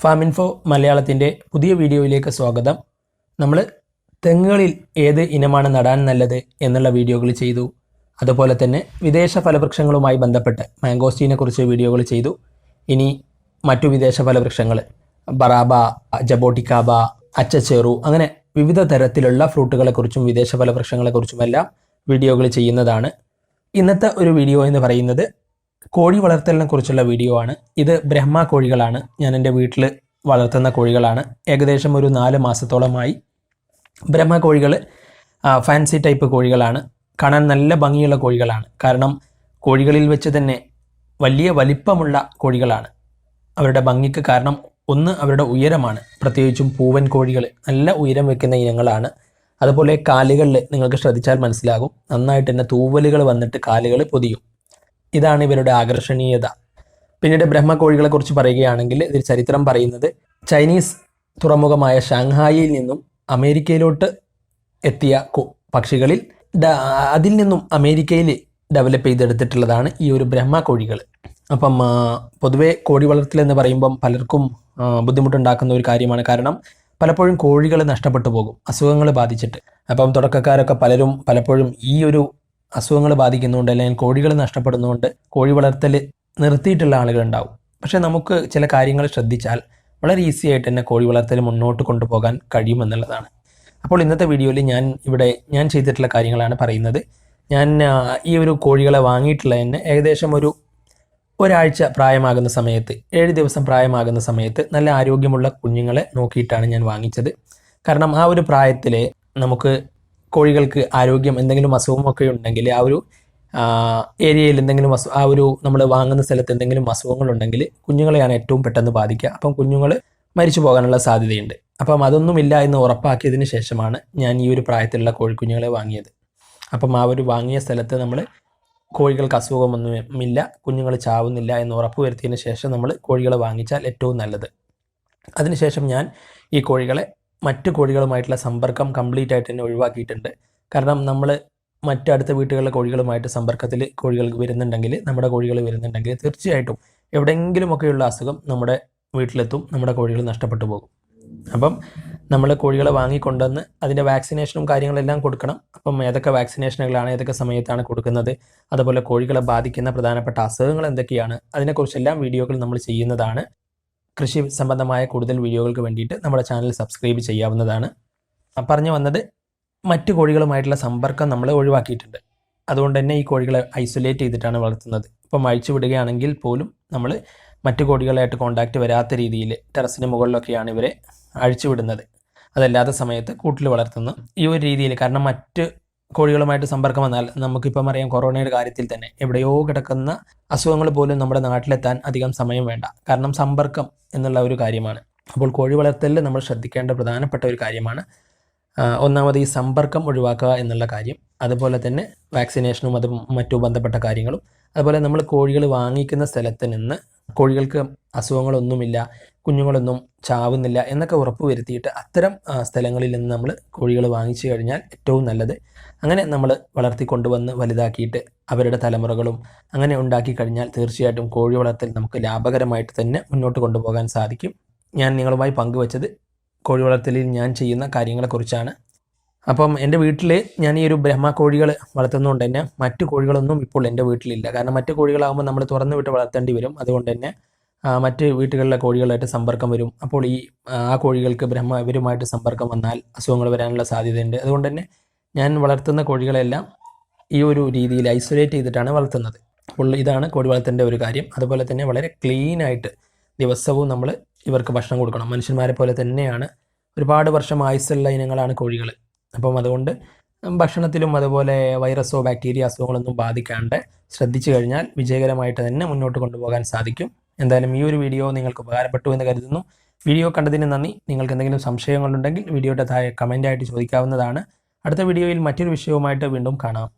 ഫാമിൻഫോ മലയാളത്തിൻ്റെ പുതിയ വീഡിയോയിലേക്ക് സ്വാഗതം. നമ്മൾ തെങ്ങുകളിൽ ഏത് ഇനമാണ് നടാൻ നല്ലത് എന്നുള്ള വീഡിയോകൾ ചെയ്തു. അതുപോലെ തന്നെ വിദേശ ഫലവൃക്ഷങ്ങളുമായി ബന്ധപ്പെട്ട് മാംഗോസ്റ്റീനെ കുറിച്ച് വീഡിയോകൾ ചെയ്തു. ഇനി മറ്റു വിദേശ ഫലവൃക്ഷങ്ങൾ ബറാബ, ജബോട്ടിക്കാബ, അച്ചച്ചേറു, അങ്ങനെ വിവിധ തരത്തിലുള്ള ഫ്രൂട്ടുകളെക്കുറിച്ചും വിദേശ ഫലവൃക്ഷങ്ങളെക്കുറിച്ചുമെല്ലാം വീഡിയോകൾ ചെയ്യുന്നതാണ്. ഇന്നത്തെ ഒരു വീഡിയോ എന്ന് പറയുന്നത് കോഴി വളർത്തലിനെ കുറിച്ചുള്ള വീഡിയോ ആണ്. ഇത് ബ്രഹ്മ കോഴികളാണ്. ഞാൻ എൻ്റെ വീട്ടിൽ വളർത്തുന്ന കോഴികളാണ്. ഏകദേശം ഒരു 4 മാസത്തോളമായി. ബ്രഹ്മ കോഴികൾ ഫാൻസി ടൈപ്പ് കോഴികളാണ്. കാണാൻ നല്ല ഭംഗിയുള്ള കോഴികളാണ്. കാരണം കോഴികളിൽ വെച്ച് തന്നെ വലിയ വലിപ്പമുള്ള കോഴികളാണ്. അവരുടെ ഭംഗിക്ക് കാരണം ഒന്ന് അവരുടെ ഉയരമാണ്. പ്രത്യേകിച്ചും പൂവൻ കോഴികൾ നല്ല ഉയരം വെക്കുന്ന ഇനങ്ങളാണ്. അതുപോലെ കാലുകളിൽ നിങ്ങൾക്ക് ശ്രദ്ധിച്ചാൽ മനസ്സിലാകും, നന്നായിട്ട് തന്നെ തൂവലുകൾ വന്നിട്ട് കാലുകൾ പൊതിയും. ഇതാണ് ഇവരുടെ ആകർഷണീയത. പിന്നീട് ബ്രഹ്മ കോഴികളെ കുറിച്ച് പറയുകയാണെങ്കിൽ ഇതിൽ ചരിത്രം പറയുന്നത് ചൈനീസ് തുറമുഖമായ ഷാങ്ഹായിൽ നിന്നും അമേരിക്കയിലോട്ട് എത്തിയ പക്ഷികളിൽ അതിൽ നിന്നും അമേരിക്കയിൽ ഡെവലപ്പ് ചെയ്തെടുത്തിട്ടുള്ളതാണ് ഈ ഒരു ബ്രഹ്മ കോഴികൾ. അപ്പം പൊതുവെ കോഴി വളർത്തൽ എന്ന് പറയുമ്പം പലർക്കും ബുദ്ധിമുട്ടുണ്ടാക്കുന്ന ഒരു കാര്യമാണ്. കാരണം പലപ്പോഴും കോഴികൾ നഷ്ടപ്പെട്ടു പോകും അസുഖങ്ങൾ ബാധിച്ചിട്ട്. അപ്പം തുടക്കക്കാരൊക്കെ പലപ്പോഴും ഈ ഒരു അസുഖങ്ങൾ ബാധിക്കുന്നുണ്ട്, അല്ലെങ്കിൽ കോഴികൾ നഷ്ടപ്പെടുന്നതുകൊണ്ട് കോഴി വളർത്തൽ നിർത്തിയിട്ടുള്ള ആളുകളുണ്ടാവും. പക്ഷേ നമുക്ക് ചില കാര്യങ്ങൾ ശ്രദ്ധിച്ചാൽ വളരെ ഈസി ആയിട്ട് തന്നെ കോഴി വളർത്തൽ മുന്നോട്ട് കൊണ്ടുപോകാൻ കഴിയുമെന്നുള്ളതാണ്. അപ്പോൾ ഇന്നത്തെ വീഡിയോയിൽ ഞാൻ ചെയ്തിട്ടുള്ള കാര്യങ്ങളാണ് പറയുന്നത്. ഞാൻ ഈ ഒരു കോഴികളെ വാങ്ങിയിട്ടുള്ള തന്നെ ഏകദേശം ഒരാഴ്ച പ്രായമാകുന്ന സമയത്ത്, 7 ദിവസം പ്രായമാകുന്ന സമയത്ത് നല്ല ആരോഗ്യമുള്ള കുഞ്ഞുങ്ങളെ നോക്കിയിട്ടാണ് ഞാൻ വാങ്ങിച്ചത്. കാരണം ആ ഒരു പ്രായത്തിൽ നമുക്ക് കോഴികൾക്ക് ആരോഗ്യം എന്തെങ്കിലും അസുഖമൊക്കെ ഉണ്ടെങ്കിൽ ആ ഒരു ഏരിയയിൽ എന്തെങ്കിലും നമ്മൾ വാങ്ങുന്ന സ്ഥലത്ത് എന്തെങ്കിലും അസുഖങ്ങളുണ്ടെങ്കിൽ കുഞ്ഞുങ്ങളെയാണ് ഏറ്റവും പെട്ടെന്ന് ബാധിക്കുക. അപ്പം കുഞ്ഞുങ്ങൾ മരിച്ചു പോകാനുള്ള സാധ്യതയുണ്ട്. അപ്പം അതൊന്നുമില്ല എന്ന് ഉറപ്പാക്കിയതിന് ശേഷമാണ് ഞാൻ ഈ ഒരു പ്രായത്തിലുള്ള കോഴിക്കുഞ്ഞുങ്ങളെ വാങ്ങിയത്. അപ്പം ആ ഒരു വാങ്ങിയ സ്ഥലത്ത് നമ്മൾ കോഴികൾക്ക് അസുഖമൊന്നുമില്ല, കുഞ്ഞുങ്ങൾ ചാവുന്നില്ല എന്ന് ഉറപ്പുവരുത്തിയതിന് ശേഷം നമ്മൾ കോഴികളെ വാങ്ങിച്ചാൽ ഏറ്റവും നല്ലത്. അതിനുശേഷം ഞാൻ ഈ കോഴികളെ മറ്റു കോഴികളുമായിട്ടുള്ള സമ്പർക്കം കംപ്ലീറ്റ് ആയിട്ട് തന്നെ ഒഴിവാക്കിയിട്ടുണ്ട്. കാരണം നമ്മൾ അടുത്ത വീട്ടുകളിലെ കോഴികളുമായിട്ട് സമ്പർക്കത്തിൽ കോഴികൾ വരുന്നുണ്ടെങ്കിൽ, നമ്മുടെ കോഴികൾ വരുന്നുണ്ടെങ്കിൽ തീർച്ചയായിട്ടും എവിടെയെങ്കിലുമൊക്കെയുള്ള അസുഖം നമ്മുടെ വീട്ടിലെത്തും, നമ്മുടെ കോഴികൾ നഷ്ടപ്പെട്ടു പോകും. അപ്പം നമ്മൾ കോഴികളെ വാങ്ങിക്കൊണ്ടുവന്ന് അതിൻ്റെ വാക്സിനേഷനും കാര്യങ്ങളെല്ലാം കൊടുക്കണം. അപ്പം ഏതൊക്കെ വാക്സിനേഷനുകളാണ്, ഏതൊക്കെ സമയത്താണ് കൊടുക്കുന്നത്, അതുപോലെ കോഴികളെ ബാധിക്കുന്ന പ്രധാനപ്പെട്ട അസുഖങ്ങൾ എന്തൊക്കെയാണ്, അതിനെക്കുറിച്ചെല്ലാം വീഡിയോകൾ നമ്മൾ ചെയ്യുന്നതാണ്. കൃഷി സംബന്ധമായ കൂടുതൽ വീഡിയോകൾക്ക് വേണ്ടിയിട്ട് നമ്മുടെ ചാനൽ സബ്സ്ക്രൈബ് ചെയ്യാവുന്നതാണ്. പറഞ്ഞു വന്നത്, മറ്റു കോഴികളുമായിട്ടുള്ള സമ്പർക്കം നമ്മൾ ഒഴിവാക്കിയിട്ടുണ്ട്. അതുകൊണ്ട് തന്നെ ഈ കോഴികളെ ഐസൊലേറ്റ് ചെയ്തിട്ടാണ് വളർത്തുന്നത്. ഇപ്പം അഴിച്ചു വിടുകയാണെങ്കിൽ പോലും നമ്മൾ മറ്റു കോഴികളായിട്ട് കോണ്ടാക്റ്റ് വരാത്ത രീതിയിൽ ടെറസിന് മുകളിലൊക്കെയാണ് ഇവരെ അഴിച്ചു വിടുന്നത്. അതല്ലാത്ത സമയത്ത് കൂട്ടിൽ വളർത്തുന്നു ഈ ഒരു രീതിയിൽ. കാരണം മറ്റ് കോഴികളുമായിട്ട് സമ്പർക്കം വന്നാൽ നമുക്കിപ്പം അറിയാം, കൊറോണയുടെ കാര്യത്തിൽ തന്നെ എവിടെയോ കിടക്കുന്ന അസുഖങ്ങൾ പോലും നമ്മുടെ നാട്ടിലെത്താൻ അധികം സമയം വേണ്ട. കാരണം സമ്പർക്കം എന്നുള്ള ഒരു കാര്യമാണ്. അപ്പോൾ കോഴി വളർത്തലിൽ നമ്മൾ ശ്രദ്ധിക്കേണ്ട പ്രധാനപ്പെട്ട ഒരു കാര്യമാണ് ഒന്നാമത് ഈ സമ്പർക്കം ഒഴിവാക്കുക എന്നുള്ള കാര്യം. അതുപോലെ തന്നെ വാക്സിനേഷനും മറ്റു ബന്ധപ്പെട്ട കാര്യങ്ങളും. അതുപോലെ നമ്മൾ കോഴികൾ വാങ്ങിക്കുന്ന സ്ഥലത്ത് നിന്ന് കോഴികൾക്ക് അസുഖങ്ങളൊന്നുമില്ല, കുഞ്ഞുങ്ങളൊന്നും ചാവുന്നില്ല എന്നൊക്കെ ഉറപ്പ് വരുത്തിയിട്ട് അത്തരം സ്ഥലങ്ങളിൽ നിന്ന് നമ്മൾ കോഴികൾ വാങ്ങിച്ചു കഴിഞ്ഞാൽ ഏറ്റവും നല്ലത്. അങ്ങനെ നമ്മൾ വളർത്തിക്കൊണ്ടുവന്ന് വലുതാക്കിയിട്ട് അവരുടെ തലമുറകളും അങ്ങനെ ഉണ്ടാക്കി കഴിഞ്ഞാൽ തീർച്ചയായിട്ടും കോഴി വളർത്തൽ നമുക്ക് ലാഭകരമായിട്ട് തന്നെ മുന്നോട്ട് കൊണ്ടുപോകാൻ സാധിക്കും. ഞാൻ നിങ്ങളുമായി പങ്കുവച്ചത് കോഴി വളർത്തലിൽ ഞാൻ ചെയ്യുന്ന കാര്യങ്ങളെക്കുറിച്ചാണ്. അപ്പം എൻ്റെ വീട്ടിൽ ഞാൻ ഈ ഒരു ബ്രഹ്മ കോഴികൾ വളർത്തുന്നതുകൊണ്ട് തന്നെ മറ്റു കോഴികളൊന്നും ഇപ്പോൾ എൻ്റെ വീട്ടിലില്ല. കാരണം മറ്റു കോഴികളാകുമ്പോൾ നമ്മൾ തുറന്നു വിട്ട് വളർത്തേണ്ടി വരും. അതുകൊണ്ട് തന്നെ മറ്റ് വീട്ടുകളിലെ കോഴികളായിട്ട് സമ്പർക്കം വരും. അപ്പോൾ ആ കോഴികൾക്ക് ഇവരുമായിട്ട് സമ്പർക്കം വന്നാൽ അസുഖങ്ങൾ വരാനുള്ള സാധ്യതയുണ്ട്. അതുകൊണ്ട് തന്നെ ഞാൻ വളർത്തുന്ന കോഴികളെല്ലാം ഈ ഒരു രീതിയിൽ ഐസൊലേറ്റ് ചെയ്തിട്ടാണ് വളർത്തുന്നത്. അപ്പോൾ ഇതാണ് കോഴി വളർത്തേണ്ട ഒരു കാര്യം. അതുപോലെ തന്നെ വളരെ ക്ലീനായിട്ട് ദിവസവും നമ്മൾ ഇവർക്ക് ഭക്ഷണം കൊടുക്കണം. മനുഷ്യന്മാരെ പോലെ തന്നെയാണ്. ഒരുപാട് വർഷം ആയുസ്സുള്ള ഇനങ്ങളാണ് കോഴികൾ. അപ്പം അതുകൊണ്ട് ഭക്ഷണത്തിലും അതുപോലെ വൈറസോ ബാക്ടീരിയ അസുഖങ്ങളൊന്നും ബാധിക്കാണ്ട് ശ്രദ്ധിച്ചു കഴിഞ്ഞാൽ വിജയകരമായിട്ട് തന്നെ മുന്നോട്ട് കൊണ്ടുപോകാൻ സാധിക്കും. എന്തായാലും ഈ ഒരു വീഡിയോ നിങ്ങൾക്ക് ഉപകാരപ്പെട്ടു എന്ന് കരുതുന്നു. വീഡിയോ കണ്ടതിന് നന്ദി. നിങ്ങൾക്ക് എന്തെങ്കിലും സംശയങ്ങളുണ്ടെങ്കിൽ വീഡിയോയുടെ താഴെ കമൻ്റായിട്ട് ചോദിക്കാവുന്നതാണ്. അടുത്ത വീഡിയോയിൽ മറ്റൊരു വിഷയവുമായിട്ട് വീണ്ടും കാണാം.